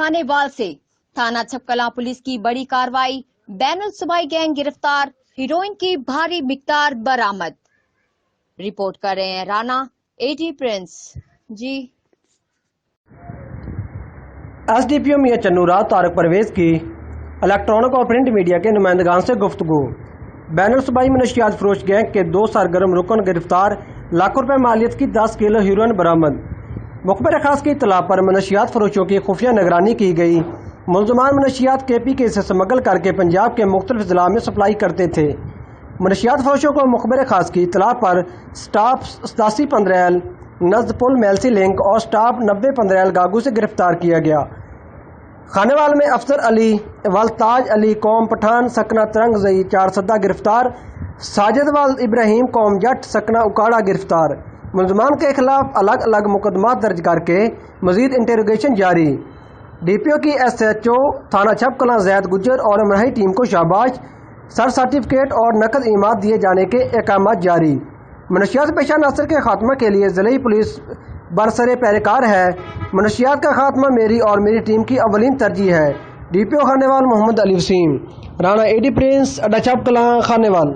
खानेवाल से थाना छपकलां पुलिस की बड़ी कार्रवाई, बैनुल सूबाई गैंग गिरफ्तार, हीरोइन की भारी मिकदार बरामद। रिपोर्ट कर रहे हैं राना एटी प्रिंस जी। एसडीपीओ मियां चन्नूराज तारक परवेज की इलेक्ट्रॉनिक और प्रिंट मीडिया के नुमाइंदगान से गुफ्तगू। बैनुल सूबाई मनशियात फरोश गैंग के 2 सरगर्म रुकन गिरफ्तार, लाखों रुपए मालियत की 10 किलो हीरोइन बरामद। मुखबिर खास की इत्तला पर मनशियात फरोशों की खुफिया निगरानी की गई। मुलजमान मनशियात KPK से स्मगल करके पंजाब के मुख्तलिफ जिला में सप्लाई करते थे। मनशियात फरोशों को मुखबिर खास की इत्तला पर स्टाफ 8715L नज़द पुल मेलसी लिंक और स्टाफ 9015L गागू से गिरफ्तार किया गया। खानेवाल में अफसर अली वल ताज अली कौम पठान सकना तरंग जई 4 सद्दा गिरफ्तार, साजिद वल इब्राहिम कौम जट सकना उकाड़ा गिरफ्तार। मुलजमान के खिलाफ अलग अलग मुकदमा दर्ज करके मजीद इंटेरोगेशन जारी। DPO की SHO थाना छपकलां जैद गुज्जर और अमराही टीम को शाबाश, सर सर्टिफिकेट और नकद इमाद दिए जाने के अहकाम जारी। मनशियात पेशा नासर के खात्मा के लिए जिले पुलिस बरसरे पैरकार है। मनशियात का खात्मा मेरी और मेरी टीम की अवलीन तरजीह है। DPO खानेवाल मोहम्मद अली वसीम, राना एडी प्रिंस, अड्डा छपकलां, खानेवाल।